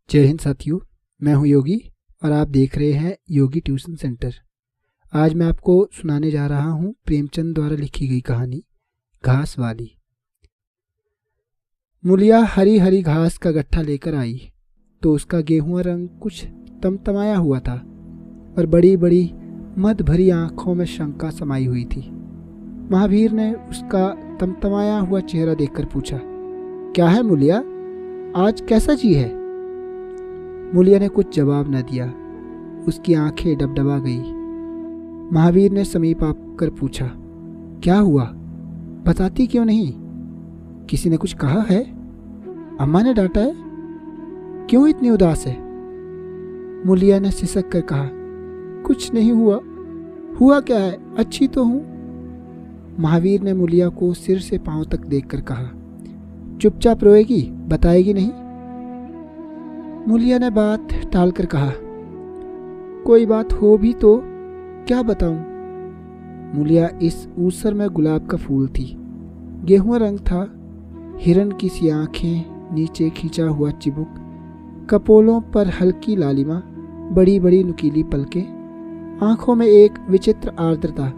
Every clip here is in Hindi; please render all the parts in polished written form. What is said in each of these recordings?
जय हिंद साथियों, मैं हूं योगी और आप देख रहे हैं योगी ट्यूशन सेंटर। आज मैं आपको सुनाने जा रहा हूं प्रेमचंद द्वारा लिखी गई कहानी घास वाली। मूलिया हरी हरी घास का गट्ठा लेकर आई तो उसका गेहुआ रंग कुछ तमतमाया हुआ था और बड़ी बड़ी मद भरी आंखों में शंका समाई हुई थी। महावीर ने उसका तमतमाया हुआ चेहरा देखकर पूछा, क्या है मूलिया, आज कैसा जी है? मूलिया ने कुछ जवाब न दिया। उसकी आंखें डबडबा गई। महावीर ने समीप आकर पूछा, क्या हुआ, बताती क्यों नहीं? किसी ने कुछ कहा है? अम्मा ने डांटा है? क्यों इतनी उदास है? मूलिया ने सिसक कर कहा, कुछ नहीं हुआ। हुआ क्या है, अच्छी तो हूं। महावीर ने मूलिया को सिर से पांव तक देखकर कहा, चुपचाप रोएगी, बताएगी नहीं? मूलिया ने बात टालकर कहा, कोई बात हो भी तो क्या बताऊं? मूलिया इस ऊसर में गुलाब का फूल थी। गेहुआ रंग था, हिरन की सी आंखें, नीचे खींचा हुआ चिबुक, कपोलों पर हल्की लालिमा, बड़ी बड़ी नुकीली पलकें, आंखों में एक विचित्र आर्द्रता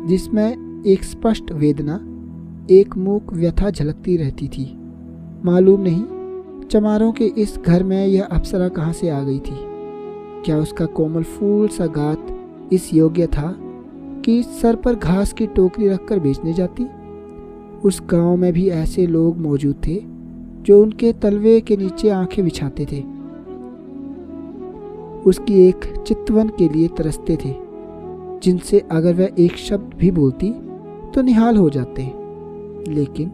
जिसमें एक स्पष्ट वेदना, एक मूक व्यथा झलकती रहती थी। मालूम नहीं चमारों के इस घर में यह अप्सरा कहाँ से आ गई थी। क्या उसका कोमल फूल सा गात इस योग्य था कि सर पर घास की टोकरी रखकर बेचने जाती? उस गांव में भी ऐसे लोग मौजूद थे जो उनके तलवे के नीचे आंखें बिछाते थे, उसकी एक चितवन के लिए तरसते थे, जिनसे अगर वह एक शब्द भी बोलती तो निहाल हो जाते। लेकिन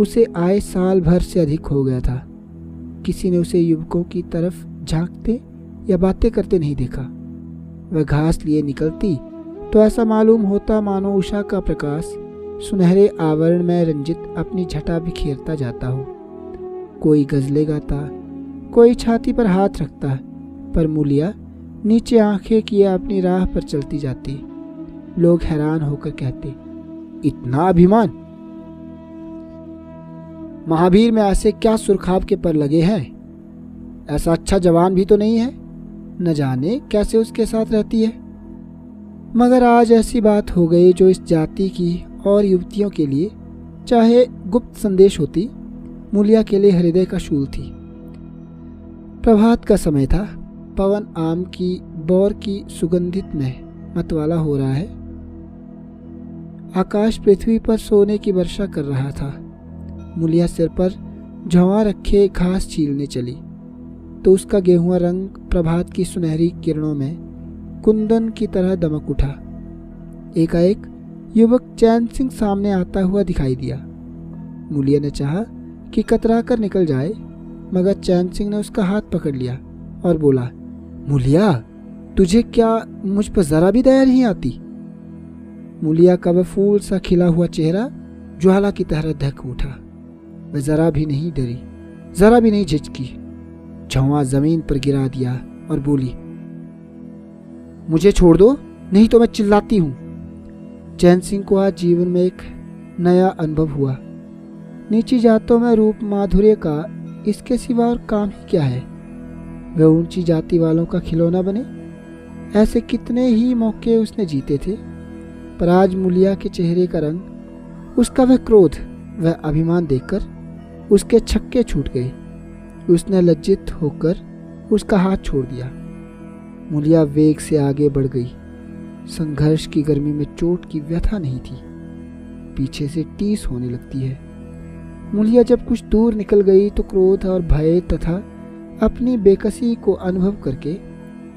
उसे आए साल भर से अधिक हो गया था। किसी ने उसे युवकों की तरफ झांकते या बातें करते नहीं देखा। वह घास लिए निकलती तो ऐसा मालूम होता मानो उषा का प्रकाश सुनहरे आवरण में रंजित अपनी झटा बिखेरता जाता हो। कोई गजलें गाता, कोई छाती पर हाथ रखता, पर मूलिया नीचे आंखें किए अपनी राह पर चलती जाती। लोग हैरान होकर कहते, इतना अभिमान? महावीर में ऐसे क्या सुरखाब के पर लगे हैं? ऐसा अच्छा जवान भी तो नहीं है, न जाने कैसे उसके साथ रहती है। मगर आज ऐसी बात हो गई जो इस जाति की और युवतियों के लिए चाहे गुप्त संदेश होती, मूलिया के लिए हृदय का शूल थी। प्रभात का समय था। पवन आम की बौर की सुगंधित में मतवाला हो रहा है। आकाश पृथ्वी पर सोने की वर्षा कर रहा था। मूलिया सिर पर झंवा रखे घास छीलने चली तो उसका गेहुआ रंग प्रभात की सुनहरी किरणों में कुंदन की तरह दमक उठा। एकाएक युवक चैन सिंह सामने आता हुआ दिखाई दिया। मूलिया ने चाहा कि कतरा कर निकल जाए, मगर चैन सिंह ने उसका हाथ पकड़ लिया और बोला, मूलिया, तुझे क्या मुझ पर जरा भी दया नहीं आती? मूलिया का वह फूल सा खिला हुआ चेहरा ज्वाला की तरह दहक उठा। वह जरा भी नहीं डरी, जरा भी नहीं झिझकी। झंवा जमीन पर गिरा दिया और बोली, मुझे छोड़ दो, नहीं तो मैं चिल्लाती हूं। चैन सिंह को आज जीवन में एक नया अनुभव हुआ। नीची जातों में रूप माधुर्य का इसके सिवा और काम ही क्या है? वह ऊंची जाति वालों का खिलौना बने। ऐसे कितने ही मौके उसने जीते थे, पर आज मूलिया के चेहरे का रंग, उसका वह क्रोध, वह अभिमान देखकर उसके छक्के छूट गए। उसने लज्जित होकर उसका हाथ छोड़ दिया। मूलिया वेग से आगे बढ़ गई। संघर्ष की गर्मी में चोट की व्यथा नहीं थी, पीछे से टीस होने लगती है। मूलिया जब कुछ दूर निकल गई तो क्रोध और भय तथा अपनी बेकसी को अनुभव करके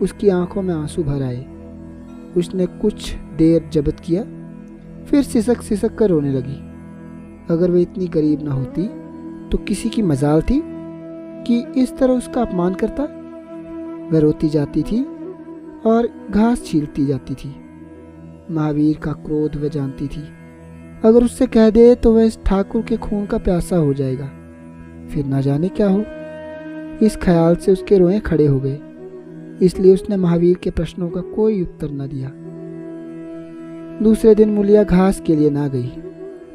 उसकी आंखों में आंसू भर आए। उसने कुछ देर जब्त किया, फिर सिसक सिसक कर रोने लगी। अगर वह इतनी गरीब न होती तो किसी की मजाल थी कि इस तरह उसका अपमान करता। वह रोती जाती थी और घास छीलती जाती थी। महावीर का क्रोध वह जानती थी। अगर उससे कह दे तो वह इस ठाकुर के खून का प्यासा हो जाएगा, फिर ना जाने क्या हो। इस ख्याल से उसके रोए खड़े हो गए। इसलिए उसने महावीर के प्रश्नों का कोई उत्तर न दिया। दूसरे दिन मूलिया घास के लिए ना गई।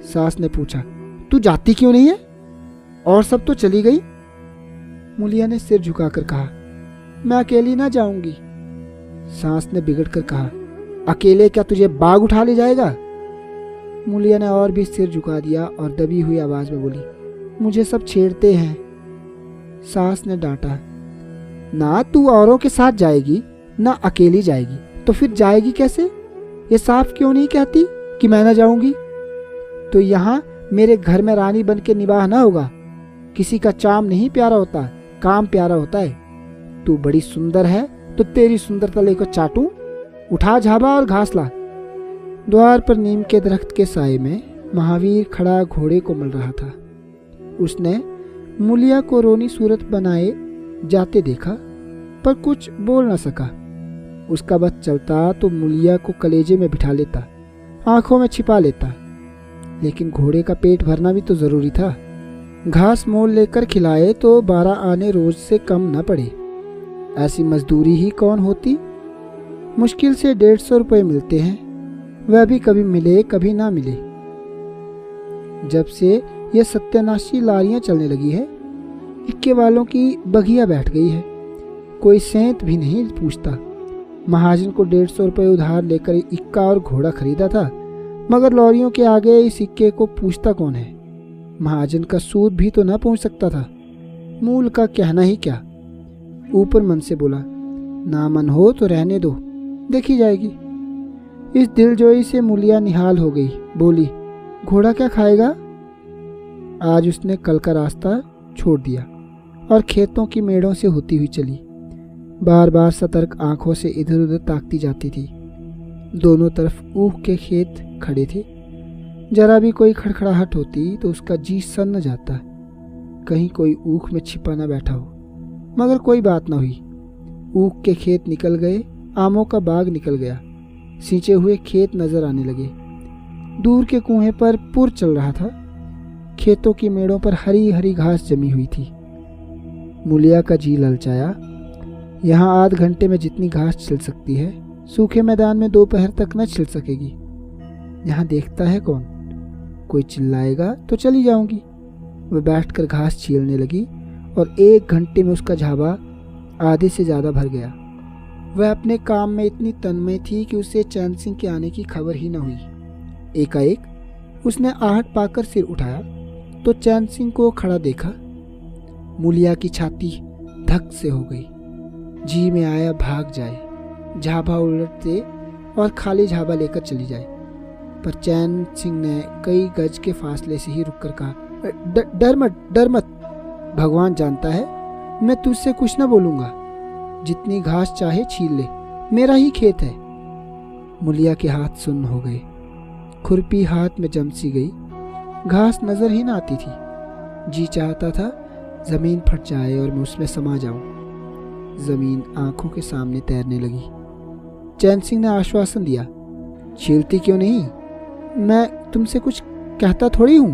सास ने पूछा, तू जाती क्यों नहीं है? और सब तो चली गई। मूलिया ने सिर झुकाकर कहा, मैं अकेली ना जाऊंगी। सांस ने बिगड़कर कहा, अकेले क्या तुझे बाघ उठा ले जाएगा? मूलिया ने और भी सिर झुका दिया और दबी हुई आवाज में बोली, मुझे सब छेड़ते हैं। सास ने डांटा, ना तू औरों के साथ जाएगी ना अकेली जाएगी, तो फिर जाएगी कैसे? ये साफ क्यों नहीं कहती कि मैं ना जाऊंगी? तो यहाँ मेरे घर में रानी बन के निवाह ना होगा। किसी का चाम नहीं प्यारा होता, काम प्यारा होता है। तू बड़ी सुंदर है तो तेरी सुंदरता लेकर चाटूं? उठा झाबा और घास ला। द्वार पर नीम के दरख्त के साए में महावीर खड़ा घोड़े को मल रहा था। उसने मूलिया को रोनी सूरत बनाए जाते देखा, पर कुछ बोल न सका। उसका बस चलता तो मूलिया को कलेजे में बिठा लेता, आंखों में छिपा लेता, लेकिन घोड़े का पेट भरना भी तो जरूरी था। घास मोल लेकर खिलाए तो 12 आने रोज से कम न पड़े। ऐसी मजदूरी ही कौन होती? मुश्किल से 150 रुपये मिलते हैं, वह भी कभी मिले कभी ना मिले। जब से यह सत्यानाशी लारियां चलने लगी है, इक्के वालों की बघिया बैठ गई है। कोई सेंत भी नहीं पूछता। महाजन को 150 रुपये उधार लेकर इक्का और घोड़ा खरीदा था, मगर लॉरियों के आगे इस इक्के को पूछता कौन है? महाजन का सूद भी तो न पहुंच सकता था। मूल का कहना ही क्या। ऊपर मन से बोला, ना मन हो तो रहने दो, देखी जाएगी। इस दिलजोई से मूलिया निहाल हो गई। बोली, घोड़ा क्या खाएगा? आज उसने कल का रास्ता छोड़ दिया और खेतों की मेड़ों से होती हुई चली। बार बार सतर्क आंखों से इधर उधर ताकती जाती थी। दोनों तरफ ऊख के खेत खड़े थे। जरा भी कोई खड़खड़ाहट होती तो उसका जी सन्न जाता, कहीं कोई ऊख में छिपा न बैठा हो। मगर कोई बात न हुई। ऊख के खेत निकल गए, आमों का बाग निकल गया, सींचे हुए खेत नजर आने लगे। दूर के कुएं पर पुर चल रहा था। खेतों की मेड़ों पर हरी हरी घास जमी हुई थी। मूलिया का जी ललचाया। यहाँ आध घंटे में जितनी घास छिल सकती है, सूखे मैदान में दोपहर तक न छिल सकेगी। यहाँ देखता है कौन? कोई चिल्लाएगा तो चली जाऊंगी। वह बैठकर घास छीलने लगी और 1 घंटे में उसका झाबा आधे से ज़्यादा भर गया। वह अपने काम में इतनी तन्मय थी कि उसे चैन सिंह के आने की खबर ही न हुई। एकाएक उसने आहट पाकर सिर उठाया तो चैन सिंह को खड़ा देखा। मूलिया की छाती धक से हो गई। जी में आया भाग जाए, झाबा उलट दे और खाली झाबा लेकर चली जाए, पर चैन सिंह ने कई गज के फासले से ही रुककर कहा, डर मत, भगवान जानता है मैं तुझसे कुछ न बोलूंगा। जितनी घास चाहे छील ले, मेरा ही खेत है। मूलिया के हाथ सुन्न हो गए। खुरपी हाथ में जम सी गई। घास नजर ही ना आती थी। जी चाहता था जमीन फट जाए और मैं उसमें समा जाऊं। जमीन आंखों के सामने तैरने लगी। चैन सिंह ने आश्वासन दिया, छीलती क्यों नहीं? मैं तुमसे कुछ कहता थोड़ी हूं।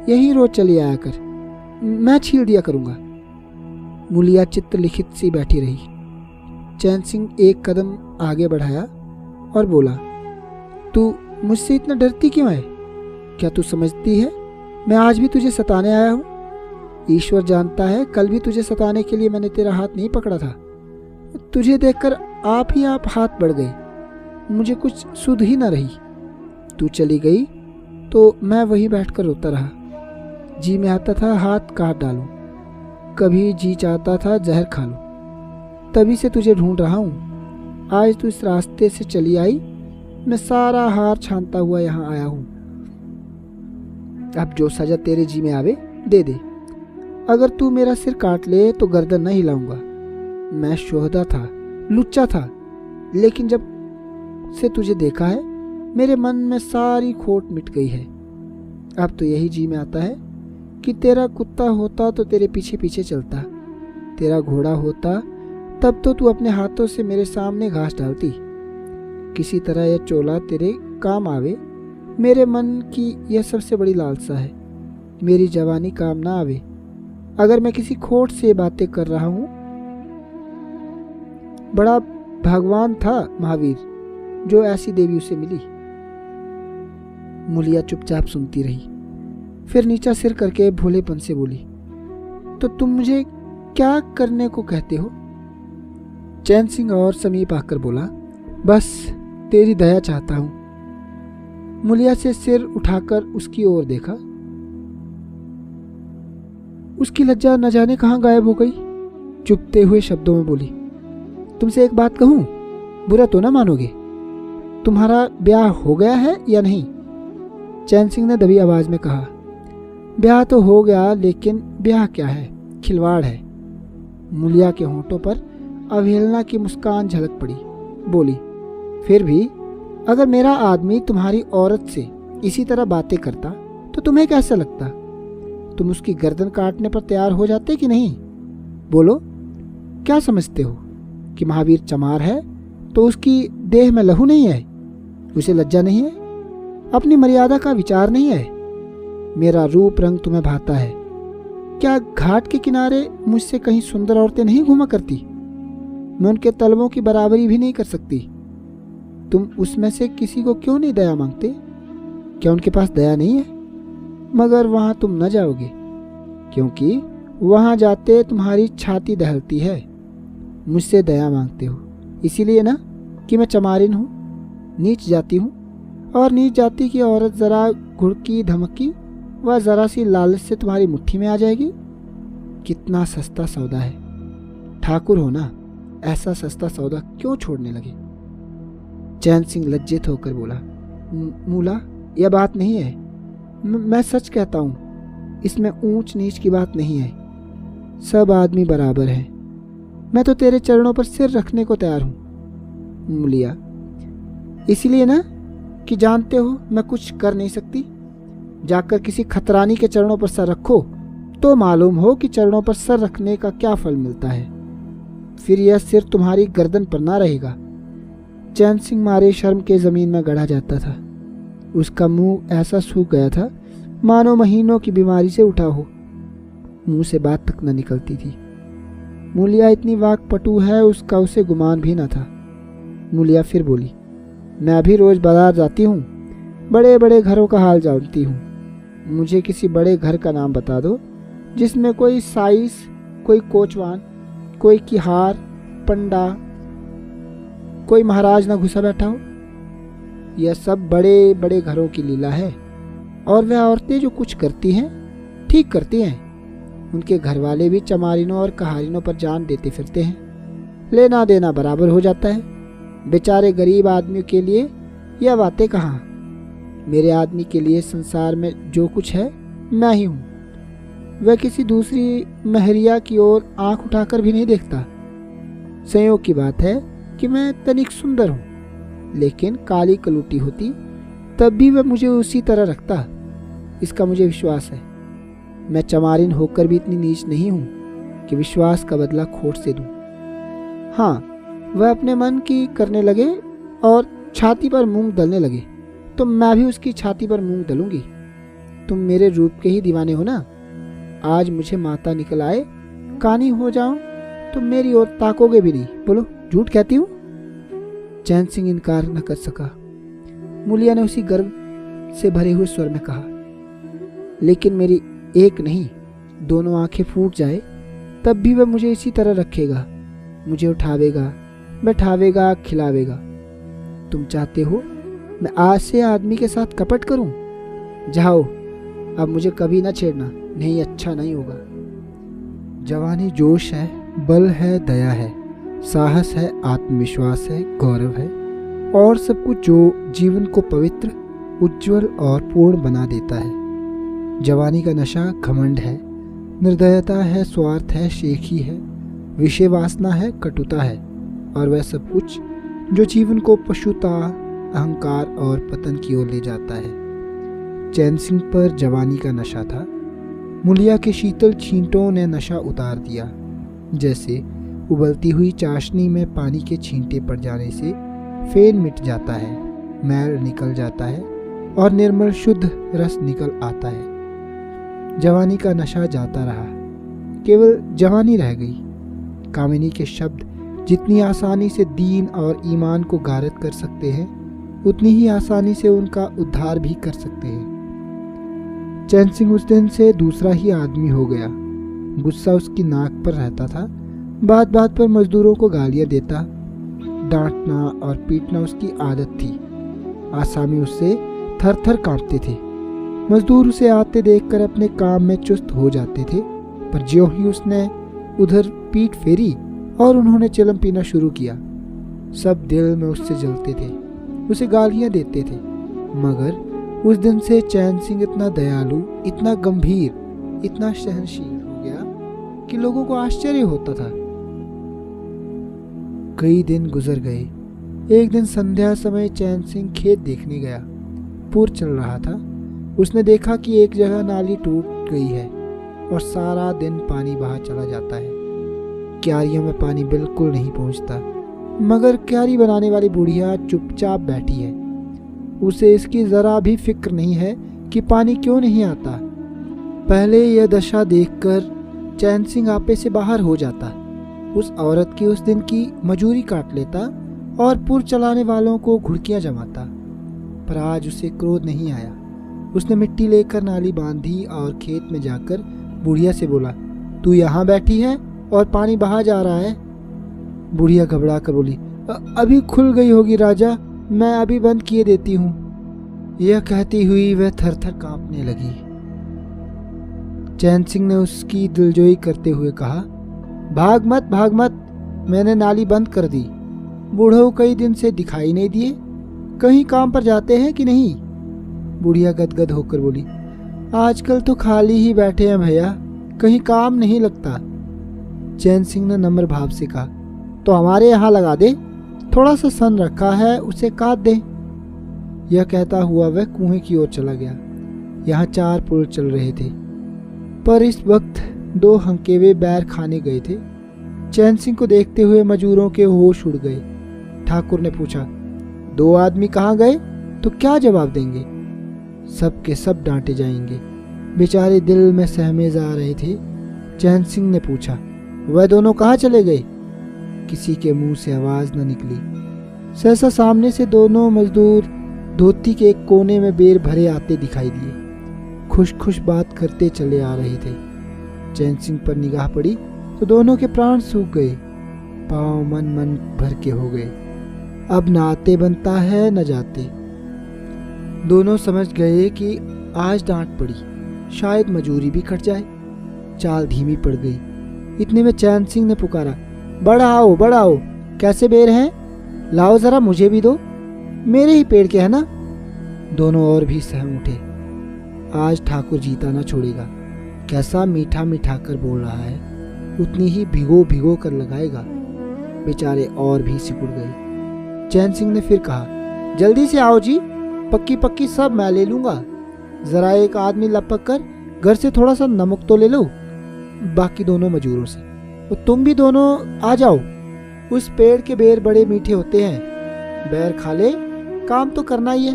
यही रोज चली आया कर, मैं छील दिया करूंगा। मूलिया चित्त लिखित सी बैठी रही। चैन सिंह एक कदम आगे बढ़ाया और बोला, तू मुझसे इतना डरती क्यों है? क्या तू समझती है मैं आज भी तुझे सताने आया हूं? ईश्वर जानता है कल भी तुझे सताने के लिए मैंने तेरा हाथ नहीं पकड़ा था। तुझे देखकर आप हाथ बढ़ गए। मुझे कुछ सुध ही न रही। तू चली गई तो मैं वहीं बैठकर रोता रहा। जी में आता था हाथ काट डालूं, कभी जी चाहता था जहर खा लूं। तभी से तुझे ढूंढ रहा हूं। आज तू इस रास्ते से चली आई, मैं सारा हार छानता हुआ यहाँ आया हूं। अब जो सजा तेरे जी में आवे दे दे। अगर तू मेरा सिर काट ले तो गर्दन नहीं हिलाऊंगा। मैं शोहदा था, लुच्चा था, लेकिन जब से तुझे देखा है मेरे मन में सारी खोट मिट गई है। अब तो यही जी में आता है कि तेरा कुत्ता होता तो तेरे पीछे पीछे चलता, तेरा घोड़ा होता तब तो तू अपने हाथों से मेरे सामने घास डालती। किसी तरह यह चोला तेरे काम आवे। मेरे मन की यह सबसे बड़ी लालसा है। मेरी जवानी काम ना आवे। अगर मैं किसी खोट से बातें कर रहा हूं, बड़ा भगवान था महावीर जो ऐसी देवी उसे मिली। मूलिया चुपचाप सुनती रही, फिर नीचा सिर करके भोलेपन से बोली, तो तुम मुझे क्या करने को कहते हो? चैन सिंह और समीप आकर बोला, बस तेरी दया चाहता हूं। मुलिया से सिर उठाकर उसकी ओर देखा। उसकी लज्जा न जाने कहां गायब हो गई। चुपते हुए शब्दों में बोली, तुमसे एक बात कहूं, बुरा तो ना मानोगे? तुम्हारा ब्याह हो गया है या नहीं? चैन सिंह ने दबी आवाज में कहा, ब्याह तो हो गया, लेकिन ब्याह क्या है, खिलवाड़ है। मुलिया के होंठों पर अवहेलना की मुस्कान झलक पड़ी। बोली, फिर भी अगर मेरा आदमी तुम्हारी औरत से इसी तरह बातें करता तो तुम्हें कैसा लगता? तुम उसकी गर्दन काटने पर तैयार हो जाते कि नहीं? बोलो, क्या समझते हो कि महावीर चमार है तो उसकी देह में लहू नहीं है? उसे लज्जा नहीं है? अपनी मर्यादा का विचार नहीं है? मेरा रूप रंग तुम्हें भाता है? क्या घाट के किनारे मुझसे कहीं सुंदर औरतें नहीं घूमा करती? मैं उनके तलवों की बराबरी भी नहीं कर सकती। तुम उसमें से किसी को क्यों नहीं दया मांगते? क्या उनके पास दया नहीं है? मगर वहां तुम न जाओगे, क्योंकि वहां जाते तुम्हारी छाती दहलती है। मुझसे दया मांगते हो इसीलिए ना कि मैं चमारिन हूँ, नीच जाती हूँ, और नीच जाति की औरत जरा घुड़की धमकी व जरा सी लालच से तुम्हारी मुट्ठी में आ जाएगी। कितना सस्ता सौदा है। ठाकुर हो ना, ऐसा सस्ता सौदा क्यों छोड़ने लगे? चैन सिंह लज्जित होकर बोला, मूला, यह बात नहीं है। मैं सच कहता हूँ, इसमें ऊंच नीच की बात नहीं है। सब आदमी बराबर हैं। मैं तो तेरे चरणों पर सिर रखने को तैयार हूँ। मुलिया, इसलिए ना कि जानते हो मैं कुछ कर नहीं सकती। जाकर किसी खतरानी के चरणों पर सर रखो तो मालूम हो कि चरणों पर सर रखने का क्या फल मिलता है। फिर यह सिर तुम्हारी गर्दन पर ना रहेगा। चैन सिंह मारे शर्म के जमीन में गड़ा जाता था। उसका मुंह ऐसा सूख गया था मानो महीनों की बीमारी से उठा हो। मुंह से बात तक न निकलती थी। मुलिया इतनी वाकपटु है उसका उसे गुमान भी न था। मुलिया फिर बोली, मैं अभी रोज बाजार जाती हूँ, बड़े बड़े घरों का हाल जानती हूँ। मुझे किसी बड़े घर का नाम बता दो जिसमें कोई साइस, कोई कोचवान, कोई किहार, पंडा, कोई महाराज न घुसा बैठा हो। यह सब बड़े बड़े घरों की लीला है, और वह औरतें जो कुछ करती हैं ठीक करती हैं। उनके घर वाले भी चमारिनों और कहारिनों पर जान देते फिरते हैं। लेना देना बराबर हो जाता है। बेचारे गरीब आदमियों के लिए यह बातें कहाँ। मेरे आदमी के लिए संसार में जो कुछ है मैं ही हूँ। वह किसी दूसरी महरिया की ओर आंख उठाकर भी नहीं देखता। संयोग की बात है कि मैं तनिक सुंदर हूँ, लेकिन काली कलूटी होती तब भी वह मुझे उसी तरह रखता। इसका मुझे विश्वास है। मैं चमारिन होकर भी इतनी नीच नहीं हूँ कि विश्वास का बदला खोट से दूं। हाँ, वह अपने मन की करने लगे और छाती पर मूंग दलने लगे तो मैं भी उसकी छाती पर मूंग दलूंगी। तुम मेरे रूप के ही दीवाने हो ना। आज मुझे माता निकल आए, कानी हो जाऊं तो मेरी ओर ताकोगे भी नहीं। बोलो, झूठ कहती हूँ? चैन सिंह इनकार न कर सका। मुलिया ने उसी गर्व से भरे हुए स्वर में कहा, लेकिन मेरी एक नहीं दोनों आंखें फूट जाए तब भी वह मुझे इसी तरह रखेगा। मुझे उठावेगा, बैठावेगा, खिलावेगा। तुम चाहते हो मैं आज से आदमी के साथ कपट करूं? जाओ, अब मुझे कभी ना छेड़ना, नहीं अच्छा नहीं होगा। जवानी जोश है, बल है, दया है, साहस है, आत्मविश्वास है, गौरव है और सब कुछ जो जीवन को पवित्र, उज्जवल और पूर्ण बना देता है। जवानी का नशा घमंड है, निर्दयता है, स्वार्थ है, शेखी है, विषय वासना है, कटुता है और वह सब कुछ जो जीवन को पशुता, अहंकार और पतन की ओर ले जाता है। चैन सिंह पर जवानी का नशा था। मुलिया के शीतल छींटों ने नशा उतार दिया। जैसे उबलती हुई चाशनी में पानी के छींटे पड़ जाने से फेन मिट जाता है, मैल निकल जाता है और निर्मल शुद्ध रस निकल आता है। जवानी का नशा जाता रहा, केवल जवानी रह गई। कामिनी के शब्द जितनी आसानी से दीन और ईमान को गारत कर सकते हैं, उतनी ही आसानी से उनका उद्धार भी कर सकते हैं। चैन सिंह उस दिन से दूसरा ही आदमी हो गया। गुस्सा उसकी नाक पर रहता था। बात बात पर मजदूरों को गालियां देता। डांटना और पीटना उसकी आदत थी। आसामी उससे थर थर कांपते थे। मजदूर उसे आते देखकर अपने काम में चुस्त हो जाते थे, पर ज्यों ही उसने उधर पीठ फेरी और उन्होंने चिलम पीना शुरू किया, सब दिल में उससे जलते थे, उसे गालियां देते थे। मगर उस दिन से चैन सिंह इतना दयालु, इतना गंभीर, इतना सहनशील हो गया कि लोगों को आश्चर्य होता था। कई दिन गुजर गए। एक दिन संध्या समय चैन सिंह खेत देखने गया। पूर चल रहा था। उसने देखा कि एक जगह नाली टूट गई है और सारा दिन पानी बहा चला जाता है। क्यारियों में पानी बिल्कुल नहीं पहुंचता, मगर क्यारी बनाने वाली बुढ़िया चुपचाप बैठी है। उसे इसकी जरा भी फिक्र नहीं है कि पानी क्यों नहीं आता। पहले यह दशा देखकर चैन सिंह आपे से बाहर हो जाता, उस औरत की उस दिन की मजूरी काट लेता और पुर चलाने वालों को घुड़कियां जमाता। पर आज उसे क्रोध नहीं आया। उसने मिट्टी लेकर नाली बांधी और खेत में जाकर बुढ़िया से बोला, तू यहाँ बैठी है और पानी बहा जा रहा है। बुढ़िया घबरा कर बोली, अभी खुल गई होगी राजा, मैं अभी बंद किए देती हूँ। यह कहती हुई वह थर थर कांपने लगी। चैन सिंह ने उसकी दिलजोई करते हुए कहा, भाग मत, मैंने नाली बंद कर दी। बूढ़ो कई दिन से दिखाई नहीं दिए, कहीं काम पर जाते हैं कि नहीं। बुढ़िया गदगद होकर बोली, आजकल तो खाली ही बैठे हैं भैया, कहीं काम नहीं लगता। चैन सिंह ने नम्र भाव से कहा, तो हमारे यहाँ लगा दे, थोड़ा सा सन रखा है, उसे काट दे। यह कहता हुआ वह कुएं की ओर चला गया। यहाँ 4 पुल चल रहे थे, पर इस वक्त 2 हंकेवे बैर खाने गए थे। चैन सिंह को देखते हुए मजूरों के होश उड़ गए। ठाकुर ने पूछा, 2 आदमी कहाँ गए? तो क्या जवाब देंगे? सब के सब डांटे जाएंगे। बेचारे दिल में सहमे जा रहे थे। चैन सिंह ने पूछा, वह दोनों कहाँ चले गए? किसी के मुंह से आवाज न निकली। सहसा सामने से दोनों मजदूर धोती के एक कोने में बेर भरे आते दिखाई दिए। खुश खुश बात करते चले आ रहे थे। चैन सिंह पर निगाह पड़ी तो दोनों के प्राण सूख गए। पांव मन भर के हो गए। अब न आते बनता है न जाते। दोनों समझ गए कि आज डांट पड़ी, शायद मजूरी भी कट जाए। चाल धीमी पड़ गई। इतने में चैन सिंह ने पुकारा, बढ़ाओ, कैसे बेर हैं? लाओ जरा मुझे भी दो, मेरे ही पेड़ के है ना। दोनों और भी सहम उठे। आज ठाकुर जीता ना छोड़ेगा। कैसा मीठा मीठा कर बोल रहा है, उतनी ही भिगो कर लगाएगा। बेचारे और भी सिकुड़ गए। चैन सिंह ने फिर कहा, जल्दी से आओ जी, पक्की सब मैं ले लूंगा। जरा एक आदमी लपक कर घर से थोड़ा सा नमक तो ले लो। बाकी दोनों मजूरों से, और तुम भी दोनों आ जाओ। उस पेड़ के बेर बड़े मीठे होते हैं, बैर खा ले, काम तो करना ही है।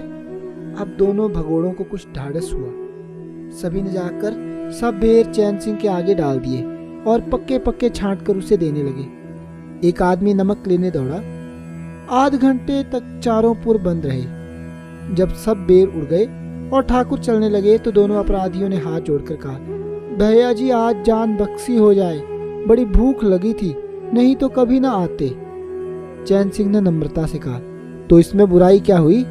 अब दोनों भगोड़ों को कुछ ढाढ़स हुआ। सभी ने जाकर सब बेर चैन सिंह के आगे डाल दिए और पक्के छांट कर उसे देने लगे। एक आदमी नमक लेने दौड़ा। आध घंटे तक चारों पुर बंद रहे। जब सब बेर उड़ गए और ठाकुर चलने लगे तो दोनों अपराधियों ने हाथ जोड़कर कहा, भैया जी आज जान बख्शी हो जाए, बड़ी भूख लगी थी, नहीं तो कभी ना आते। चैन सिंह ने नम्रता से कहा, तो इसमें बुराई क्या हुई?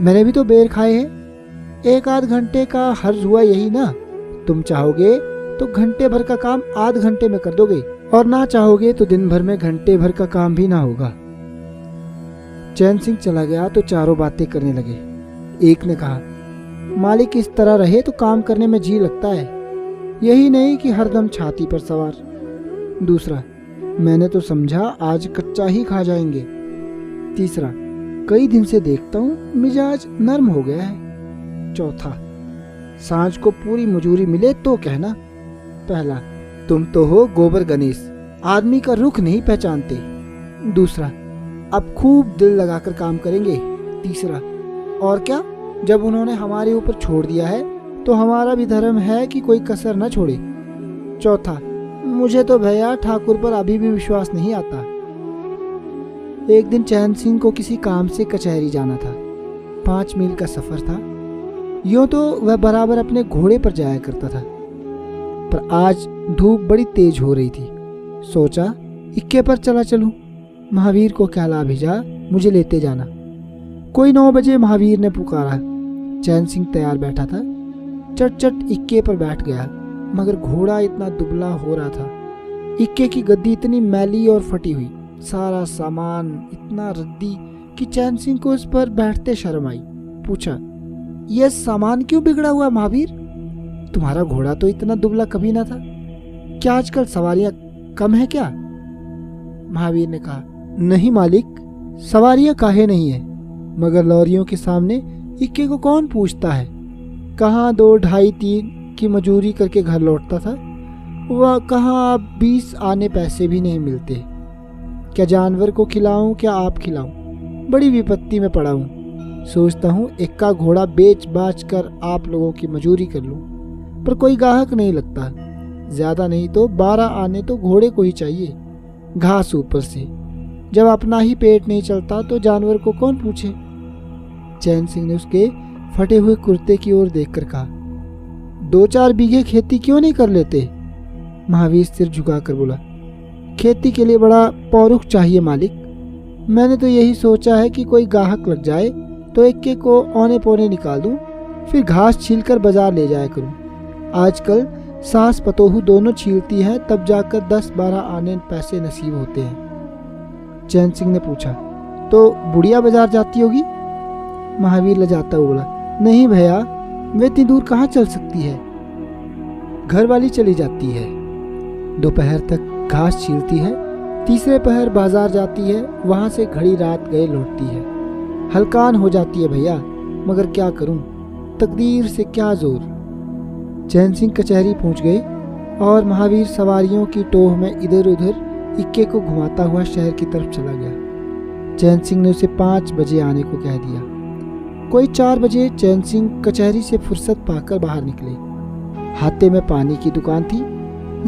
मैंने भी तो बेर खाए हैं। 1 आध घंटे का हर्ज हुआ यही ना। तुम चाहोगे तो घंटे भर का काम आध घंटे में कर दोगे, और ना चाहोगे तो दिन भर में घंटे भर का काम भी ना होगा। चैन सिंह चला गया तो चारों बातें करने लगे। एक ने कहा, मालिक इस तरह रहे तो काम करने में जी लगता है, यही नहीं कि हरदम छाती पर सवार। दूसरा, मैंने तो समझा आज कच्चा ही खा जाएंगे। तीसरा, कई दिन से देखता हूँ मिजाज नर्म हो गया है। चौथा, सांझ को पूरी मजूरी मिले तो कहना। पहला, तुम तो हो गोबर गणेश, आदमी का रुख नहीं पहचानते। दूसरा, अब खूब दिल लगाकर काम करेंगे। तीसरा, और क्या, जब उन्होंने हमारे ऊपर छोड़ दिया है तो हमारा भी धर्म है कि कोई कसर न छोड़े। चौथा, मुझे तो भैया ठाकुर पर अभी भी विश्वास नहीं आता। एक दिन चैन सिंह को किसी काम से कचहरी जाना था। 5 मील का सफर था। यूं तो वह बराबर अपने घोड़े पर जाया करता था, पर आज धूप बड़ी तेज हो रही थी। सोचा इक्के पर चला चलूं। महावीर को कहला भेजा, मुझे लेते जाना। कोई 9 बजे महावीर ने पुकारा। चैन सिंह तैयार बैठा था। चट चट इक्के पर बैठ गया, मगर घोड़ा इतना दुबला हो रहा था। इक्के की गद्दी इतनी मैली और फटी हुई, सारा सामान इतना रद्दी कि चैन सिंह को उस पर बैठते शर्म आई। पूछा, यह सामान क्यों बिगड़ा हुआ महावीर? तुम्हारा घोड़ा तो इतना दुबला कभी ना था। क्या आजकल सवारियां कम है क्या? महावीर ने कहा, नहीं मालिक, सवारियां काहे नहीं है, मगर लॉरियों के सामने इक्के को कौन पूछता है। कहाँ 2, 2.5, 3 की मजूरी करके घर लौटता था, वह कहाँ अब 20 आने पैसे भी नहीं मिलते। क्या जानवर को खिलाऊं, क्या आप खिलाऊं? बड़ी विपत्ति में पड़ा हूँ। सोचता हूँ इक्का घोड़ा बेच बाच कर आप लोगों की मजूरी कर लूं, पर कोई गाहक नहीं लगता। ज्यादा नहीं तो 12 आने तो घोड़े को ही चाहिए, घास ऊपर से। जब अपना ही पेट नहीं चलता तो जानवर को कौन पूछे। चैन सिंह ने उसके फटे हुए कुर्ते की ओर देखकर कहा, 2-4 बीघे खेती क्यों नहीं कर लेते? महावीर सिर झुकाकर बोला, खेती के लिए बड़ा पौरुख चाहिए मालिक। मैंने तो यही सोचा है कि कोई गाहक लग जाए तो इक्के को औने पौने निकाल दूं, फिर घास छीलकर बाजार ले जाया करूं। आजकल सास पतोहू दोनों छीलती हैं, तब जाकर 10-12 आने पैसे नसीब होते हैं। चैन सिंह ने पूछा, तो बुढ़िया बाजार जाती होगी? महावीर लजाता हुआ बोला, नहीं भैया, वे इतनी दूर कहाँ चल सकती है, घर वाली चली जाती है। दोपहर तक घास छीलती है, तीसरे पहर बाजार जाती है, वहां से घड़ी रात गए लौटती है। हलकान हो जाती है भैया, मगर क्या करूं, तकदीर से क्या जोर। चैन सिंह कचहरी पहुंच गए और महावीर सवारियों की टोह में इधर उधर इक्के को घुमाता हुआ शहर की तरफ चला गया। चैन सिंह ने उसे 5 बजे आने को कह दिया। कोई 4 बजे चैन सिंह कचहरी से फुर्सत पाकर बाहर निकले। हाथे में पानी की दुकान थी।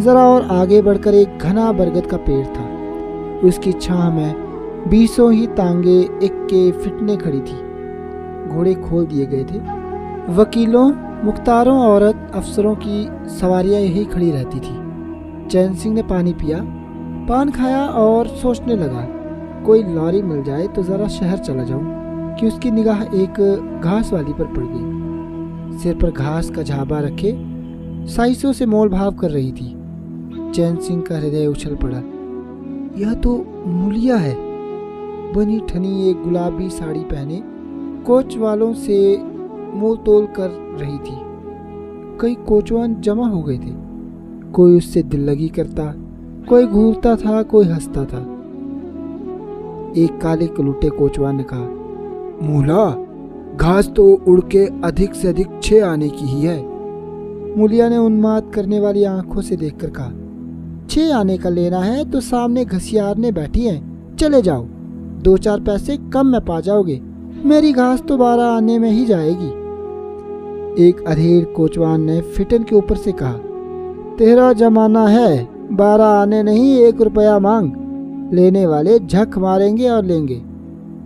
जरा और आगे बढ़कर एक घना बरगद का पेड़ था। उसकी छांव में 20 ही तांगे इक्के फिटने खड़ी थी। घोड़े खोल दिए गए थे। वकीलों, मुख्तारों, औरत अफसरों की सवारियां यही खड़ी रहती थी। चैन सिंह ने पानी पिया, पान खाया और सोचने लगा, कोई लॉरी मिल जाए तो ज़रा शहर चला जाऊं, कि उसकी निगाह एक घास वाली पर पड़ गई। सिर पर घास का झाबा रखे साइसों से मोल भाव कर रही थी। चैन सिंह का हृदय उछल पड़ा। यह तो मुलिया है। बनी ठनी एक गुलाबी साड़ी पहने कोच वालों से मोल तोल कर रही थी। कई कोचवान जमा हो गए थे। कोई उससे दिल लगी करता, कोई घूरता था, कोई हंसता था। एक काले कलूटे कोचवान ने कहा, मूला, घास तो उड़ के अधिक से अधिक 6 आने की ही है। मूलिया ने उन्माद करने वाली आंखों से देखकर कहा, 6 आने का लेना है तो सामने घसियारने बैठी हैं, चले जाओ, 2-4 पैसे कम में पा जाओगे। मेरी घास तो 12 आने में ही जाएगी। एक अधेड़ कोचवान ने फिटन के ऊपर से कहा, तेरा जमाना है, 12 आने नहीं 1 रुपया मांग। लेने वाले झक मारेंगे और लेंगे।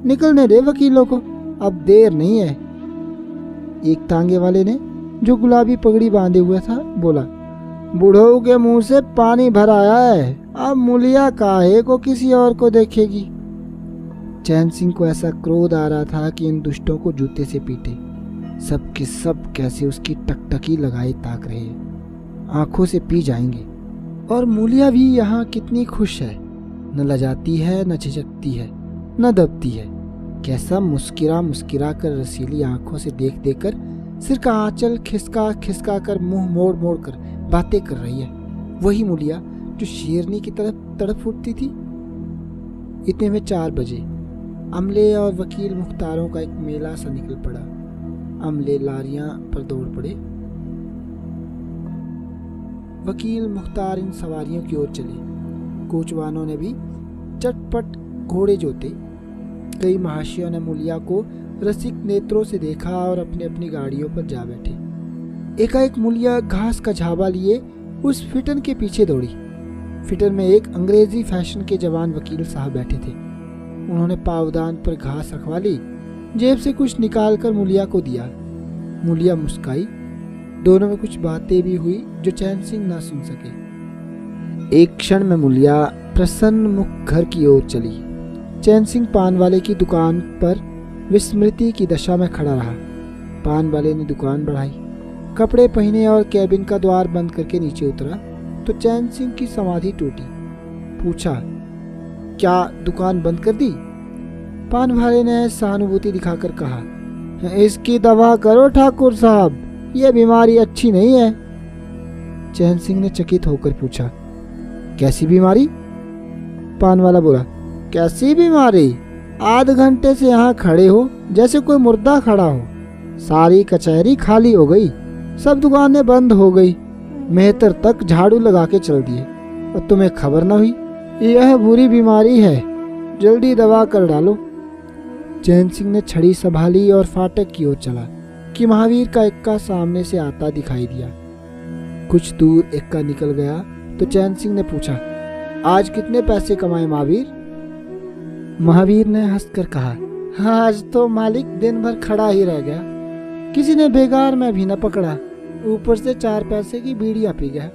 निकलने दे वकीलों को, अब देर नहीं है। एक तांगे वाले ने, जो गुलाबी पगड़ी बांधे हुए था, बोला, बूढ़ों के मुंह से पानी भर आया है, अब मुलिया काहे को किसी और को देखेगी। चैन सिंह को ऐसा क्रोध आ रहा था कि इन दुष्टों को जूते से पीटे। सब के सब कैसे उसकी टकटकी लगाए ताक रहे हैं, आंखों से पी जाएंगे। और मूलिया भी यहाँ कितनी खुश है, न लजाती है, न झिझकती है, न दबती है। कैसा मुस्किरा मुस्किरा कर रसीली आंखों से देख देख कर सिर का आंचल खिसका खिसका कर मुंह मोड़ मोड़ कर बातें कर रही है। वही मूलिया जो शेरनी की तरफ तड़प उठती थी। इतने में 4 बजे अमले और वकील मुख्तारों का एक मेला सा निकल पड़ा। अमले लारियां पर दौड़ पड़े। वकील मुख्तार इन सवारियों की ओर चले। कोचवानों ने भी चटपट घोड़े जोते। कई महाशयों ने मूलिया को रसिक नेत्रों से देखा और अपनी अपनी गाड़ियों पर जा बैठे। एकाएक मूलिया घास का झाबा लिए उस फिटन के पीछे दौड़ी। फिटन में एक अंग्रेजी फैशन के जवान वकील साहब बैठे थे। उन्होंने पावदान पर घास रखवा ली, जेब से कुछ निकालकर मूलिया को दिया। मूलिया मुस्काई। दोनों में कुछ बातें भी हुई जो चैन सिंह ना सुन सके। एक क्षण में मूलिया प्रसन्न मुख घर की ओर चली। चैन सिंह पान वाले की दुकान पर विस्मृति की दशा में खड़ा रहा। पान वाले ने दुकान बढ़ाई, कपड़े पहने और कैबिन का द्वार बंद करके नीचे उतरा तो चैन सिंह की समाधि टूटी। पूछा, क्या दुकान बंद कर दी? पान वाले ने सहानुभूति दिखाकर कहा, इसकी दवा करो ठाकुर साहब, यह बीमारी अच्छी नहीं है। चैन सिंह ने चकित होकर पूछा, कैसी बीमारी? पान वाला बोला, कैसी बीमारी? आध घंटे से यहाँ खड़े हो जैसे कोई मुर्दा खड़ा हो। सारी कचहरी खाली हो गई, सब दुकानें बंद हो गई, मेहतर तक झाड़ू लगा के चल दिए और तुम्हें खबर न हुई। यह बुरी बीमारी है, जल्दी दवा कर डालो। चैन सिंह ने छड़ी संभाली और फाटक की ओर चला कि महावीर का इक्का सामने से आता दिखाई दिया। कुछ दूर इक्का निकल गया तो चैन सिंह ने पूछा, आज कितने पैसे कमाए महावीर? महावीर ने हंसकर कहा, आज तो मालिक दिन भर खड़ा ही रह गया, किसी ने बेगार में भी न पकड़ा, ऊपर से 4 पैसे की बीड़ियां पी गया।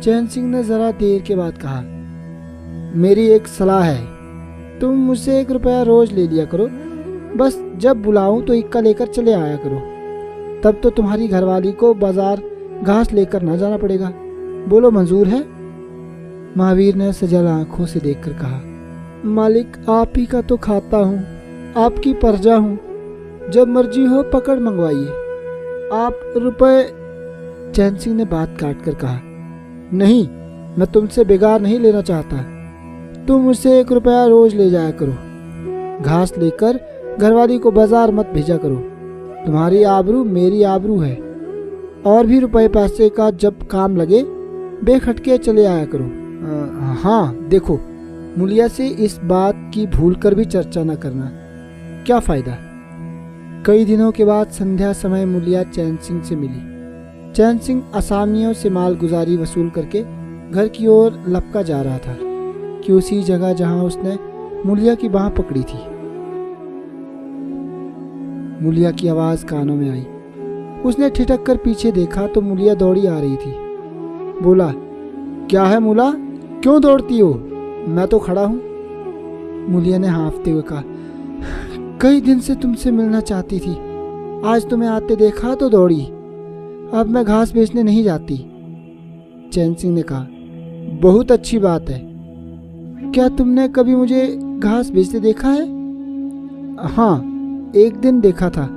चैन सिंह ने जरा देर के बाद कहा, मेरी एक सलाह है, तुम मुझसे 1 रुपया रोज ले लिया करो, बस जब बुलाऊं तो इक्का लेकर चले आया करो, तब तो तुम्हारी घरवाली को बाजार घास लेकर ना जाना पड़ेगा। बोलो मंजूर है? महावीर ने सजल आंखों से देखकर कहा, मालिक आप ही का तो खाता हूँ, आपकी प्रजा हूँ, जब मर्जी हो पकड़ मंगवाइए, आप रुपए। चैन सिंह ने बात काट कर कहा, नहीं, मैं तुमसे बेगार नहीं लेना चाहता, तुम मुझसे 1 रुपया रोज ले जाया करो, घास लेकर घरवाली को बाजार मत भेजा करो, तुम्हारी आबरू मेरी आबरू है, और भी रुपए पैसे का जब काम लगे बेखटके चले आया करो। हाँ देखो, मूलिया से इस बात की भूल कर भी चर्चा न करना, क्या फायदा। कई दिनों के बाद संध्या समय मूलिया चैन सिंह से मिली। चैन सिंह असामियों से माल गुजारी वसूल करके घर की ओर लपका जा रहा था कि उसी जगह जहां उसने मूलिया की बाह पकड़ी थी। मूलिया की आवाज कानों में आई। उसने ठिठक कर पीछे देखा तो मूलिया दौड़ी आ रही थी। बोला, क्या है मूला, क्यों दौड़ती हो? मैं तो खड़ा हूं। मूलिया ने हाँफते हुए कहा, कई दिन से तुमसे मिलना चाहती थी, आज तुम्हें आते देखा तो दौड़ी, अब मैं घास बेचने नहीं जाती। चैन सिंह ने कहा, बहुत अच्छी बात है, क्या तुमने कभी मुझे घास बेचते देखा है? हाँ, एक दिन देखा था।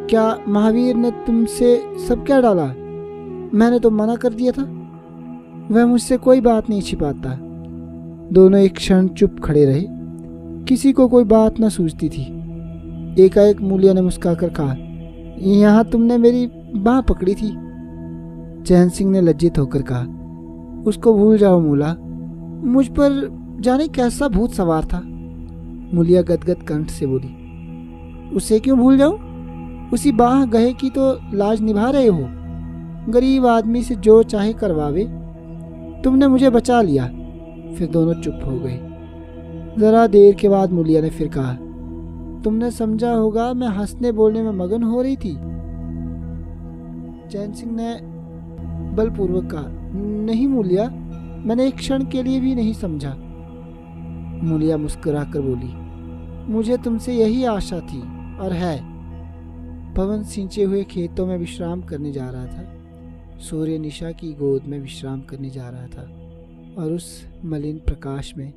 क्या महावीर ने तुमसे सब क्या डाला? मैंने तो मना कर दिया था, वह मुझसे कोई बात नहीं छिपाता। दोनों एक क्षण चुप खड़े रहे, किसी को कोई बात न सूझती थी। एकाएक मूलिया ने मुस्कुराकर कहा, यहाँ तुमने मेरी बाह पकड़ी थी। चैन सिंह ने लज्जित होकर कहा, उसको भूल जाओ मूला, मुझ पर जाने कैसा भूत सवार था। मूलिया गदगद कंठ से बोली, उसे क्यों भूल जाऊं? उसी बाह गहे की तो लाज निभा रहे हो, गरीब आदमी से जो चाहे करवावे, तुमने मुझे बचा लिया। फिर दोनों चुप हो गए। जरा देर के बाद मूलिया ने फिर कहा, तुमने समझा होगा मैं हंसने बोलने में मगन हो रही थी। चैन सिंह ने बलपूर्वक कहा, नहीं मूलिया, मैंने एक क्षण के लिए भी नहीं समझा। मूलिया मुस्कुराकर बोली, मुझे तुमसे यही आशा थी और है। पवन सिंचे हुए खेतों में विश्राम करने जा रहा था, सूर्य निशा की गोद में विश्राम करने जा रहा था, और उस मलिन प्रकाश में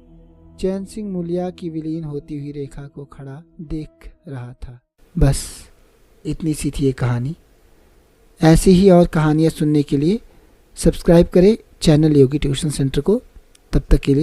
चैन सिंह मूलिया की विलीन होती हुई रेखा को खड़ा देख रहा था। बस इतनी सी थी ये कहानी। ऐसी ही और कहानियाँ सुनने के लिए सब्सक्राइब करें चैनल योगी ट्यूशन सेंटर को। तब तक के लिए